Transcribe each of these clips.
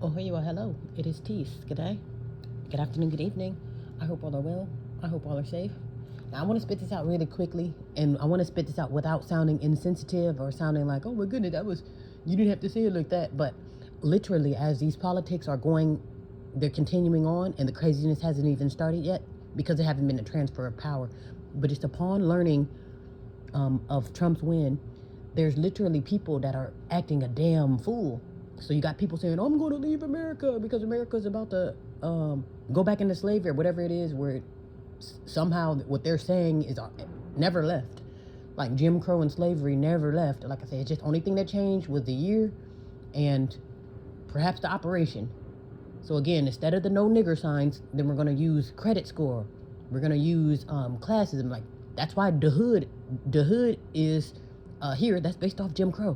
Oh, hey, well, hello. It is Tease. Good day. Good afternoon, good evening. I hope all are well. I hope all are safe. Now, I want to spit this out really quickly, and I want to spit this out without sounding insensitive or sounding like, oh my goodness, you didn't have to say it like that. But literally, as these politics are going, they're continuing on, and the craziness hasn't even started yet because there haven't been a transfer of power. But just upon learning of Trump's win, there's literally people that are acting a damn fool. So you got people saying, I'm going to leave America because America's about to go back into slavery or whatever it is, where somehow what they're saying is never left. Like Jim Crow and slavery never left. Like I said, it's just the only thing that changed was the year and perhaps the operation. So again, instead of the no nigger signs, then we're going to use credit score. We're going to use classism. Like that's why the hood is here. That's based off Jim Crow.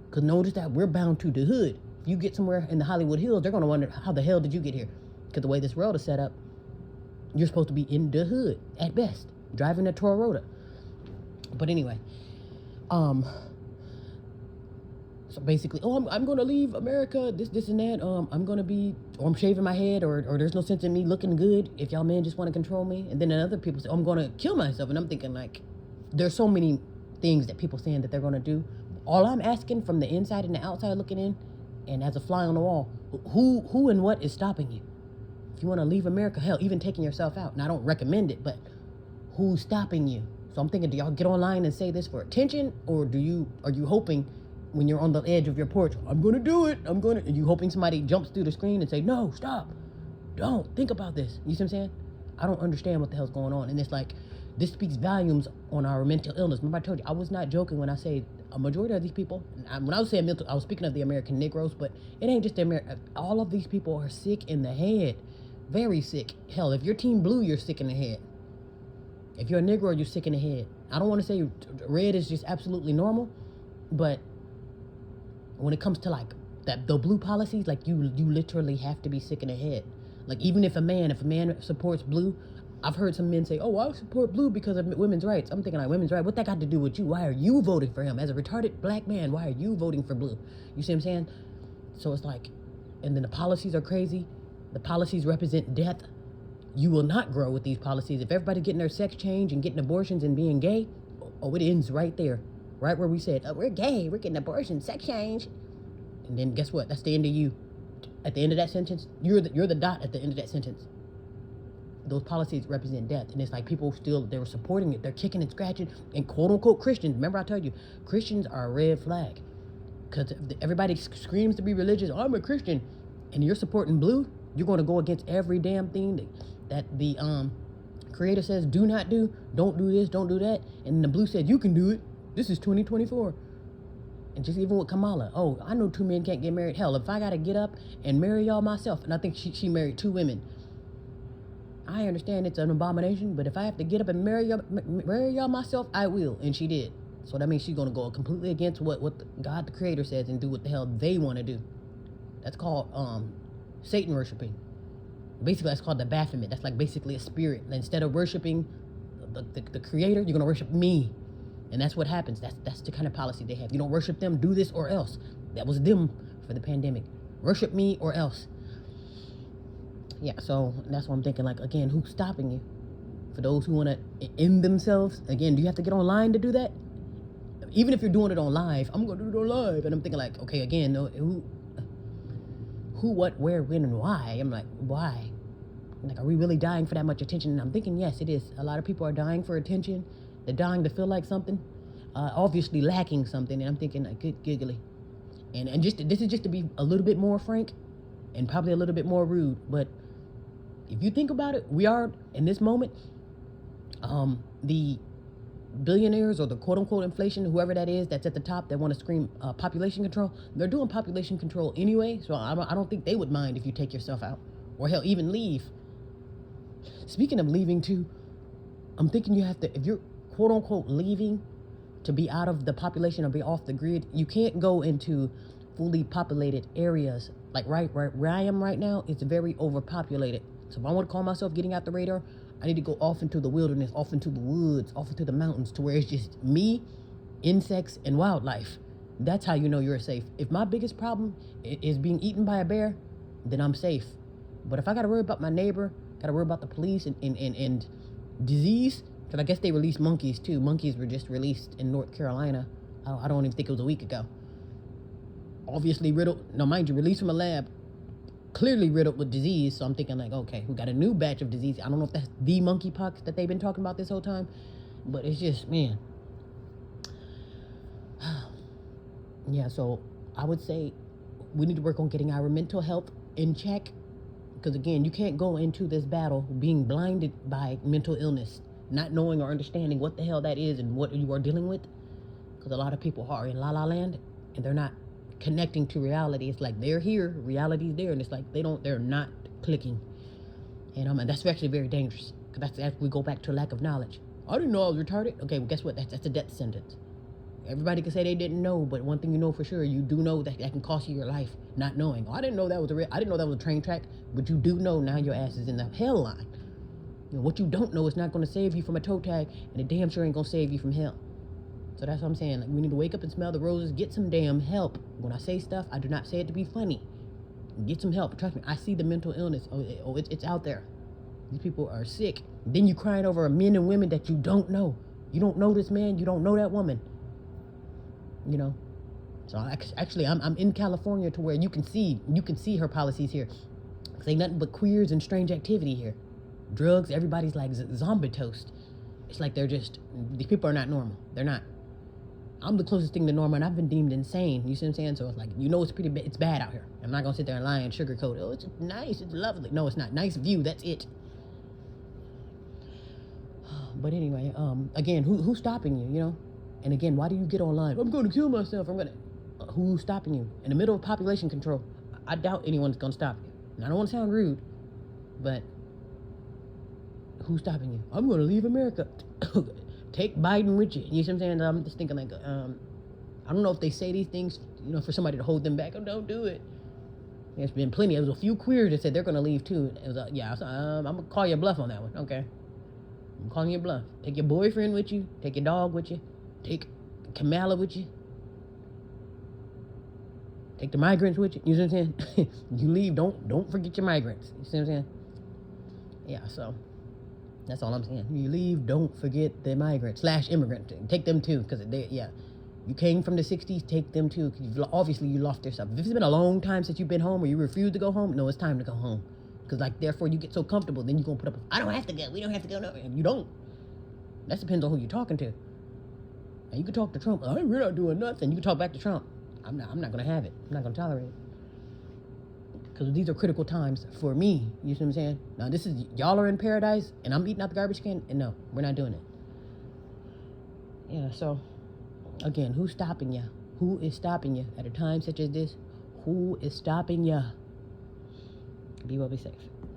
Because notice that we're bound to the hood. If you get somewhere in the Hollywood Hills, they're going to wonder, how the hell did you get here? Because the way this world is set up, you're supposed to be in the hood at best, driving a Toyota. But anyway, so basically, I'm going to leave America, this and that. I'm going to be, or I'm shaving my head, or there's no sense in me looking good if y'all men just want to control me. And then other people say, I'm going to kill myself. And I'm thinking, like, there's so many things that people saying that they're going to do. All I'm asking from the inside and the outside looking in, and as a fly on the wall, who and what is stopping you? If you want to leave America, hell, even taking yourself out. And I don't recommend it, but who's stopping you? So I'm thinking, do y'all get online and say this for attention, or are you hoping when you're on the edge of your porch, I'm going to do it, are you hoping somebody jumps through the screen and say, no, stop, don't, think about this? You see what I'm saying? I don't understand what the hell's going on. And it's like, this speaks volumes on our mental illness. Remember I told you, I was not joking when I say a majority of these people, when I was saying mental, I was speaking of the American Negroes, but it ain't just the American. All of these people are sick in the head. Very sick. Hell, if you're Team Blue, you're sick in the head. If you're a Negro, you're sick in the head. I don't want to say red is just absolutely normal, but when it comes to like the blue policies, like you literally have to be sick in the head. Like even if a man supports blue, I've heard some men say, oh, I support blue because of women's rights. I'm thinking, like, women's rights, what that got to do with you? Why are you voting for him? As a retarded black man, why are you voting for blue? You see what I'm saying? So it's like, and then the policies are crazy. The policies represent death. You will not grow with these policies. If everybody getting their sex change and getting abortions and being gay, oh, it ends right there. Right where we said, oh, we're gay, we're getting abortion, sex change. And then guess what? That's the end of you. At the end of that sentence, you're the dot at the end of that sentence. Those policies represent death. And it's like people still, they were supporting it. They're kicking and scratching. And quote unquote Christians, remember I told you, Christians are a red flag. Because everybody screams to be religious, oh, I'm a Christian. And you're supporting blue, you're going to go against every damn thing that the creator says do not do. Don't do this, don't do that. And the blue said, you can do it. This is 2024. And just even with Kamala, oh, I know two men can't get married. Hell, if I got to get up and marry y'all myself, and I think she married two women, I understand it's an abomination, but if I have to get up and marry y'all myself, I will. And she did. So that means she's going to go completely against what God the Creator says and do what the hell they want to do. That's called Satan worshiping. Basically, that's called the Baphomet. That's like basically a spirit. And instead of worshiping the Creator, you're going to worship me. And that's what happens. That's the kind of policy they have. You don't worship them, do this or else. That was them for the pandemic. Worship me or else. Yeah, so that's what I'm thinking. Like, again, who's stopping you? For those who want to end themselves, again, do you have to get online to do that? Even if you're doing it on live, I'm going to do it on live. And I'm thinking like, okay, again, who, what, where, when, and why? I'm like, why? Like, are we really dying for that much attention? And I'm thinking, yes, it is. A lot of people are dying for attention. They're dying to feel like something. Obviously lacking something. And I'm thinking, like, good giggly. And just this is just to be a little bit more frank and probably a little bit more rude. But if you think about it, we are, in this moment, the billionaires or the quote-unquote inflation, whoever that is that's at the top that want to scream population control, they're doing population control anyway, so I don't think they would mind if you take yourself out. Or hell, even leave. Speaking of leaving too, I'm thinking you have to, if you're quote-unquote leaving to be out of the population or be off the grid, you can't go into fully populated areas. Like right where I am right now, it's very overpopulated. So if I want to call myself getting out the radar, I need to go off into the wilderness, off into the woods, off into the mountains to where it's just me, insects, and wildlife. That's how you know you're safe. If my biggest problem is being eaten by a bear, then I'm safe. But if I got to worry about my neighbor, got to worry about the police and disease, because I guess they released monkeys too. Monkeys were just released in North Carolina. I don't even think it was a week ago. Obviously riddled, no, mind you, released from a lab, clearly riddled with disease. So I'm thinking like, okay, we got a new batch of disease. I don't know if that's the monkeypox that they've been talking about this whole time, but it's just, man. Yeah, so I would say we need to work on getting our mental health in check. Because again, you can't go into this battle being blinded by mental illness, not knowing or understanding what the hell that is and what you are dealing with. Because a lot of people are in la la land and they're not connecting to reality. It's like they're here, reality's there, and it's like they're not clicking. And that's actually very dangerous. Because that's we go back to a lack of knowledge. I didn't know I was retarded. Okay, well, guess what? That's a death sentence. Everybody can say they didn't know, but one thing you know for sure, you do know that can cost you your life, not knowing. Oh, I didn't know that was I didn't know that was a train track, but you do know now your ass is in the hell line. You know, what you don't know is not going to save you from a toe tag, and it damn sure ain't going to save you from hell. So that's what I'm saying. Like, we need to wake up and smell the roses, get some damn help. When I say stuff, I do not say it to be funny. Get some help. Trust me, I see the mental illness. It's out there. These people are sick. Then you crying over men and women that you don't know. You don't know this man. You don't know that woman. You know, so actually, I'm in California to where you can see her policies here. Cause ain't nothing but queers and strange activity here. Drugs, everybody's like zombie toast. It's like these people are not normal. They're not. I'm the closest thing to normal, and I've been deemed insane. You see what I'm saying? So it's like, it's bad out here. I'm not gonna sit there and lie and sugarcoat. Oh, it's nice, it's lovely. No, it's not. Nice view. That's it. But anyway, again, who's stopping you? You know. And again, why do you get online? I'm going to kill myself. Who's stopping you? In the middle of population control, I doubt anyone's going to stop you. And I don't want to sound rude, but who's stopping you? I'm going to leave America. Take Biden with you. You see what I'm saying? I'm just thinking like, I don't know if they say these things, you know, for somebody to hold them back. Oh, don't do it. There's been plenty. There was a few queers that said they're going to leave too. It was I'm going to call your bluff on that one. Okay. I'm calling your bluff. Take your boyfriend with you. Take your dog with you. Take Kamala with you. Take the migrants with you. You see what I'm saying? You leave, don't forget your migrants. You see what I'm saying? Yeah, so that's all I'm saying. You leave, don't forget the migrants / immigrant. Take them too, because you came from the 60s, take them too. Cause obviously you lost yourself. If it's been a long time since you've been home or you refuse to go home, no, it's time to go home. Because therefore you get so comfortable, then you're going to put up, I don't have to go. We don't have to go nowhere. You don't. That depends on who you're talking to. And you can talk to Trump. We're not doing nothing. You can talk back to Trump. I'm not going to have it. I'm not going to tolerate it. Because these are critical times for me. You see what I'm saying? Now, y'all are in paradise, and I'm eating out the garbage can, and no, we're not doing it. Yeah, so, again, who's stopping you? Who is stopping you at a time such as this? Who is stopping you? Be well, be safe.